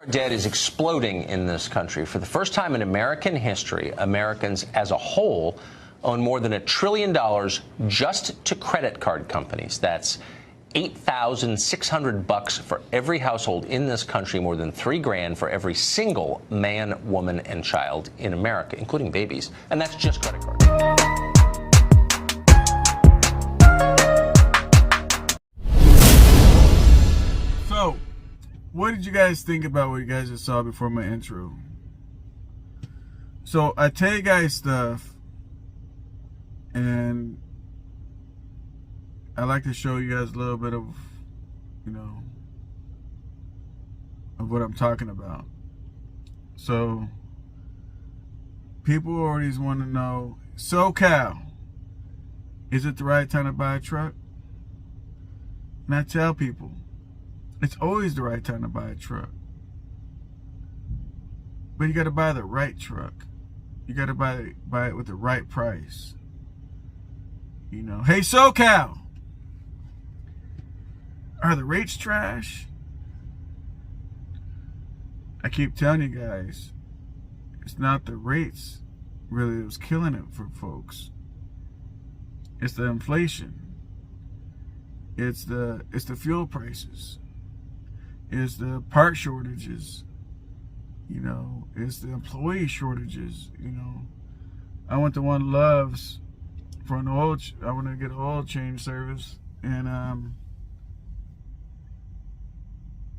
Debt is exploding in this country. For the first time in American history, Americans as a whole own more than $1 trillion just to credit card companies. That's $8,600 for every household in this country, more than $3,000 for every single man, woman, and child in America, including babies. And that's just credit cards. So, what did you guys think about what you guys just saw before my intro? So, I tell you guys stuff, and I like to show you guys a little bit of, of what I'm talking about. So, people always want to know, SoCal, is it the right time to buy a truck? And I tell people, it's always the right time to buy a truck. But you got to buy the right truck. You got to buy it with the right price. Hey, SoCal, are the rates trash? I keep telling you guys, it's not the rates really that was killing it for folks. It's the inflation. It's the fuel prices. It's the part shortages. It's the employee shortages. I went to one Love's for an oil. I want to get an oil change service, and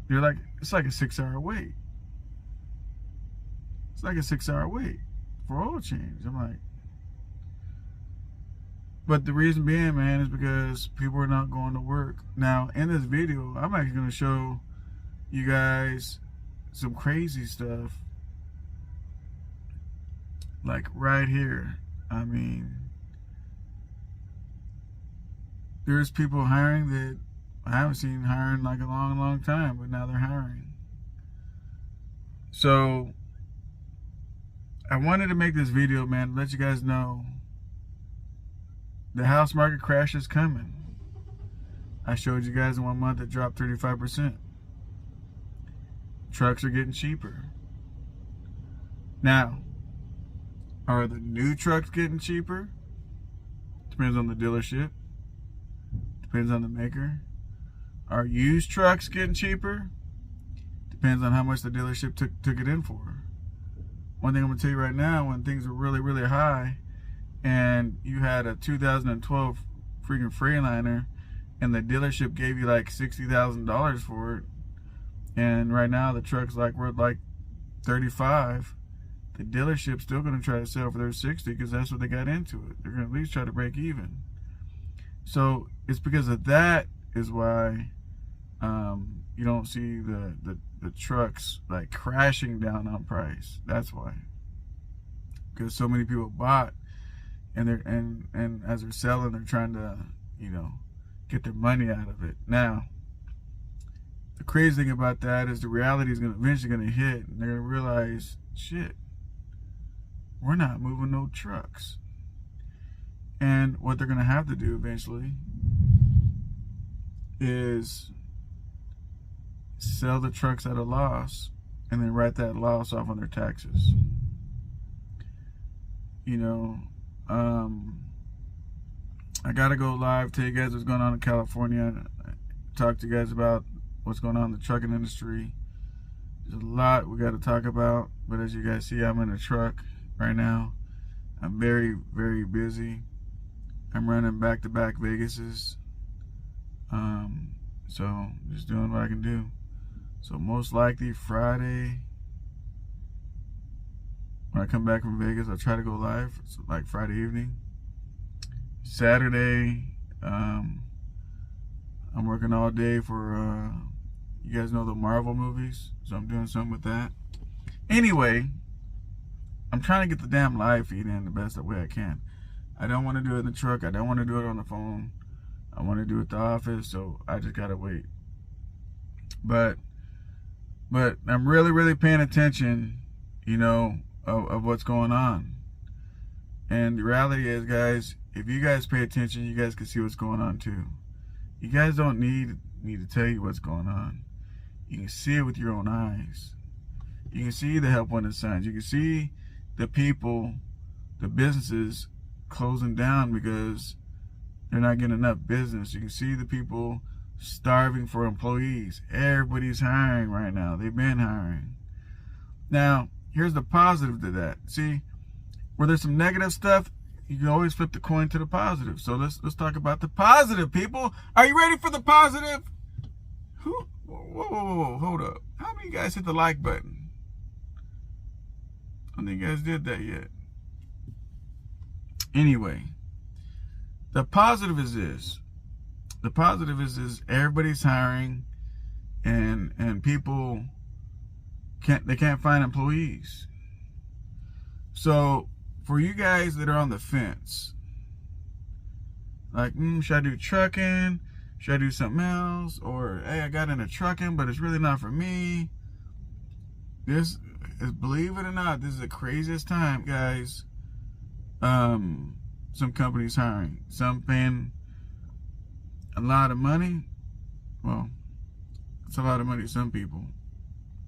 you're like, it's like a 6-hour wait. It's like a 6-hour wait for oil change. I'm like, but the reason being, man, is because people are not going to work. Now, in this video, I'm actually going to show you guys some crazy stuff, like right here. I mean, there's people hiring that I haven't seen hiring like a long time, but now they're hiring. So I wanted to make this video, man, to let you guys know the house market crash is coming. I showed you guys in 1 month it dropped 35%. Trucks are getting cheaper. Now, are the new trucks getting cheaper? Depends on the dealership. Depends on the maker. Are used trucks getting cheaper? Depends on how much the dealership took it in for. One thing I'm going to tell you right now, when things are really high and you had a 2012 freaking Freightliner and the dealership gave you like $60,000 for it, and right now the truck's like worth like 35, the dealership's still going to try to sell for their 60 because that's what they got into it. They're going to at least try to break even. So it's because of that is why you don't see the trucks like crashing down on price. That's why, because so many people bought, and they're and as they're selling, they're trying to get their money out of it. Now, the crazy thing about that is the reality is eventually going to hit, and they're going to realize, shit, we're not moving no trucks. And what they're going to have to do eventually is sell the trucks at a loss and then write that loss off on their taxes. I got to go live, tell you guys what's going on in California, talk to you guys about what's going on in the trucking industry. There's a lot we got to talk about, but as you guys see, I'm in a truck right now. I'm very busy. I'm running back-to-back Vegases. So just doing what I can do. So most likely Friday, when I come back from Vegas, I'll try to go live. It's like Friday evening. Saturday, I'm working all day for, you guys know the Marvel movies, so I'm doing something with that. Anyway, I'm trying to get the damn live feed in the best way I can. I don't want to do it in the truck. I don't want to do it on the phone. I want to do it at the office, so I just gotta wait. But I'm really paying attention, of what's going on. And the reality is, guys, if you guys pay attention, you guys can see what's going on too. You guys don't need me to tell you what's going on. You can see it with your own eyes. You can see the help wanted signs. You can see the people, the businesses closing down because they're not getting enough business. You can see the people starving for employees. Everybody's hiring right now. They've been hiring. Now, here's the positive to that. See, where there's some negative stuff, you can always flip the coin to the positive. So let's talk about the positive, people. Are you ready for the positive? Whoa, hold up. How many of you guys hit the like button? I don't think you guys did that yet. Anyway, the positive is this. The positive is everybody's hiring, and people can't find employees. So for you guys that are on the fence, like, should I do trucking? Should I do something else? Or, hey, I got into trucking, but it's really not for me. This is, believe it or not, this is the craziest time, guys. Some companies hiring, some paying a lot of money. Well, it's a lot of money to some people.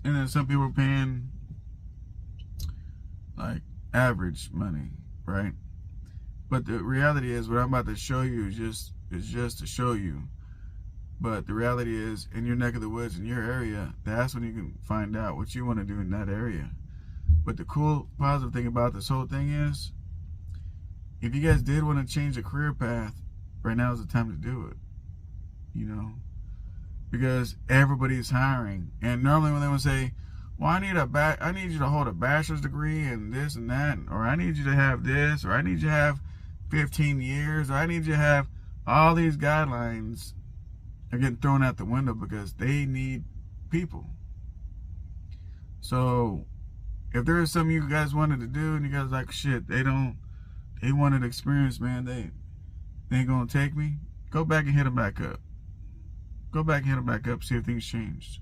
And then some people are paying like average money, right? But the reality is, what I'm about to show you is just to show you. But the reality is, in your neck of the woods, in your area, that's when you can find out what you want to do in that area. But the cool, positive thing about this whole thing is, if you guys did want to change a career path, right now is the time to do it. You know, because everybody's hiring, and normally when they would say, "Well, I need you to hold a bachelor's degree and this and that," or "I need you to have this," or "I need you to have 15 years," or "I need you to have," all these guidelines are getting thrown out the window because they need people. So if there is something you guys wanted to do and you guys like, shit, they wanted experience, man, they ain't gonna take me, go back and hit them back up. Go back and hit them back up, see if things changed.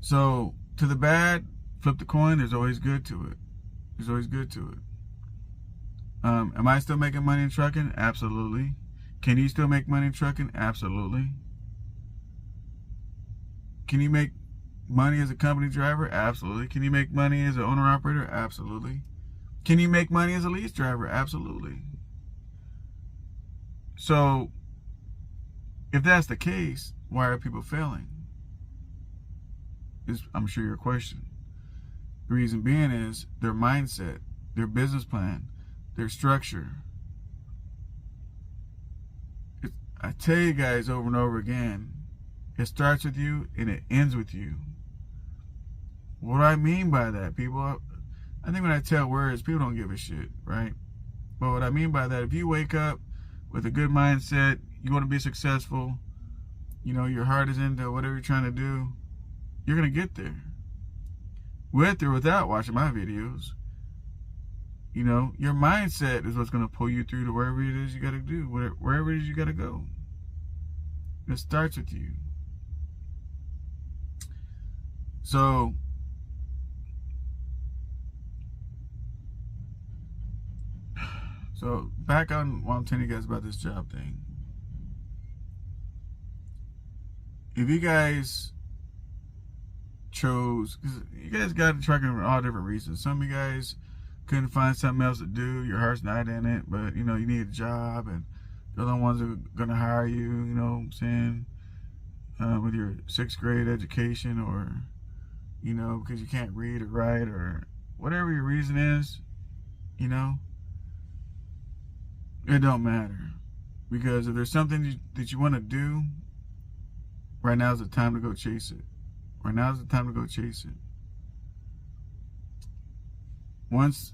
So to the bad, flip the coin, there's always good to it. There's always good to it. Am I still making money in trucking? Absolutely. Can you still make money in trucking? Absolutely. Can you make money as a company driver? Absolutely. Can you make money as an owner-operator? Absolutely. Can you make money as a lease driver? Absolutely. So, if that's the case, why are people failing? Is, I'm sure, your question. The reason being is their mindset, their business plan, their structure. I tell you guys over and over again, it starts with you and it ends with you. What do I mean by that, people? I think when I tell words, people don't give a shit, right? But what I mean by that, if you wake up with a good mindset, you want to be successful, you know, your heart is into whatever you're trying to do, you're going to get there. With or without watching my videos. You know, your mindset is what's going to pull you through to wherever it is you got to do, wherever it is you got to go. It starts with you. So, back on what I'm telling you guys about this job thing. If you guys chose, because you guys got into trucking for all different reasons. Some of you guys couldn't find something else to do, your heart's not in it, but you know, you need a job, and the other ones are gonna hire you, you know what I'm saying, with your 6th grade education, or you know, because you can't read or write, or whatever your reason is, you know, it don't matter. Because if there's something that you want to do, right now is the time to go chase it. Right now is the time to go chase it. Once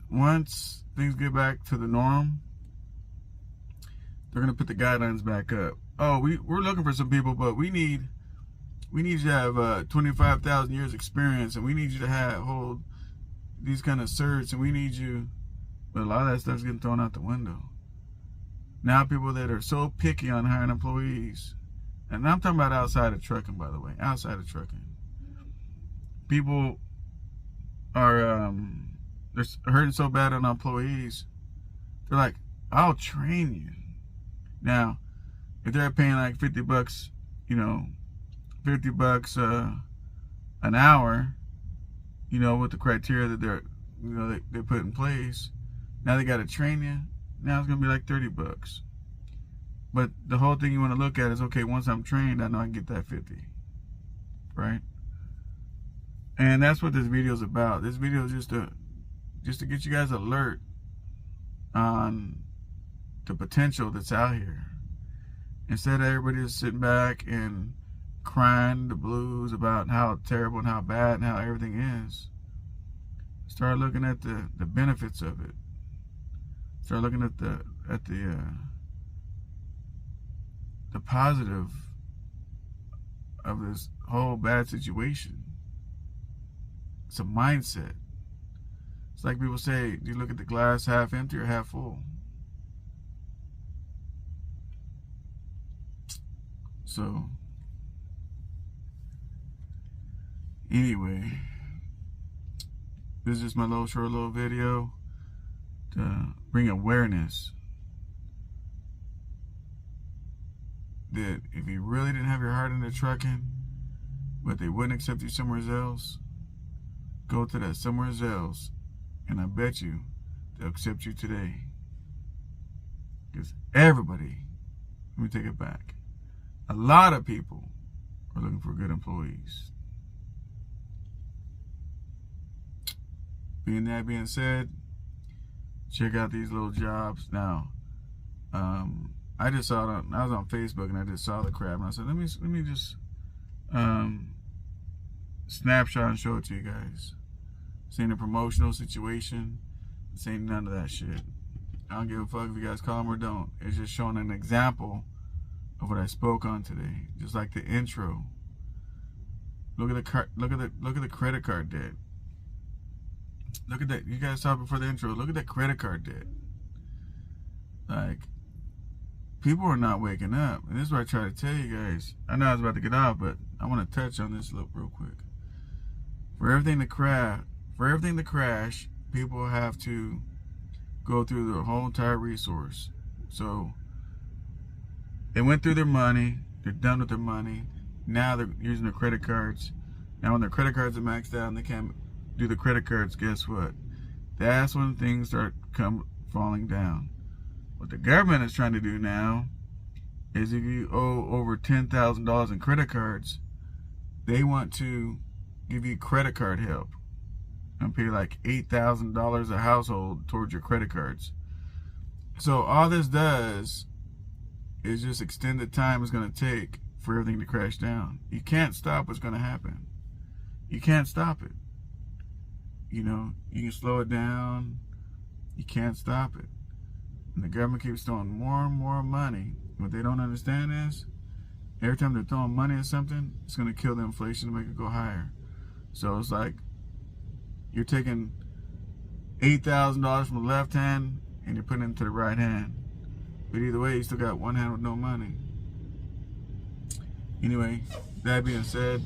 things get back to the norm, they're gonna put the guidelines back up. Oh, we're looking for some people, but we need you to have 25,000 years experience, and we need you to hold these kind of certs, and we need you. But a lot of that stuff's getting thrown out the window. Now people that are so picky on hiring employees, and I'm talking about outside of trucking, by the way, outside of trucking. People are they're hurting so bad on employees. They're like, I'll train you. Now, if they're paying like $50, you know, $50 an hour, you know, with the criteria that they put in place. Now they got to train you. Now it's gonna be like $30. But the whole thing you want to look at is, okay, once I'm trained, I know I can get that 50, right? And that's what this video is about. This video is just to get you guys alert on the potential that's out here. Instead of everybody just sitting back and crying the blues about how terrible and how bad and how everything is, start looking at the benefits of it. Start looking at the positive of this whole bad situation. It's a mindset. It's like people say, do you look at the glass half empty or half full? So, anyway, this is just my short little video to bring awareness that if you really didn't have your heart into trucking, but they wouldn't accept you somewhere else, go to that somewhere else, and I bet you they'll accept you today. Because everybody, let me take it back, a lot of people are looking for good employees. That being said, check out these little jobs. Now, I just saw it I was on Facebook and I just saw the crap and I said, let me just snapshot and show it to you guys. This ain't a promotional situation. This ain't none of that shit. I don't give a fuck if you guys call them or don't. It's just showing an example of what I spoke on today. Just like the intro. Look at the credit card debt. Look at that. You guys saw before the intro. Look at that credit card debt. Like, people are not waking up. And this is what I try to tell you guys. I know I was about to get off, but I want to touch on this real quick. For everything to crash, people have to go through their whole entire resource. So they went through their money. They're done with their money. Now they're using their credit cards. Now when their credit cards are maxed out and they can't do the credit cards, guess what? That's when things start falling down. What the government is trying to do now is if you owe over $10,000 in credit cards, they want to give you credit card help and pay like $8,000 a household towards your credit cards. So all this does is just extend the time it's going to take for everything to crash down. You can't stop what's going to happen. You can't stop it. You know, you can slow it down. You can't stop it. And the government keeps throwing more and more money. What they don't understand is, every time they're throwing money at something, it's going to kill the inflation to make it go higher. So it's like, you're taking $8,000 from the left hand, and you're putting it into the right hand. But either way, you still got one hand with no money. Anyway, that being said,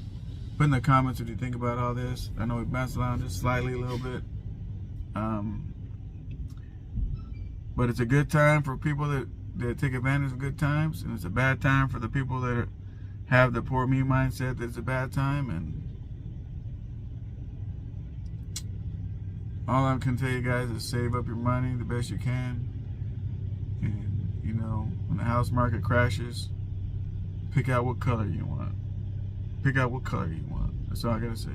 put in the comments what you think about all this. I know we bounced around just slightly a little bit. But it's a good time for people that take advantage of good times, and it's a bad time for the people that have the poor me mindset that it's a bad time. And all I can tell you guys is save up your money the best you can. And, you know, when the house market crashes, pick out what color you want. Pick out what color you want. That's all I gotta say.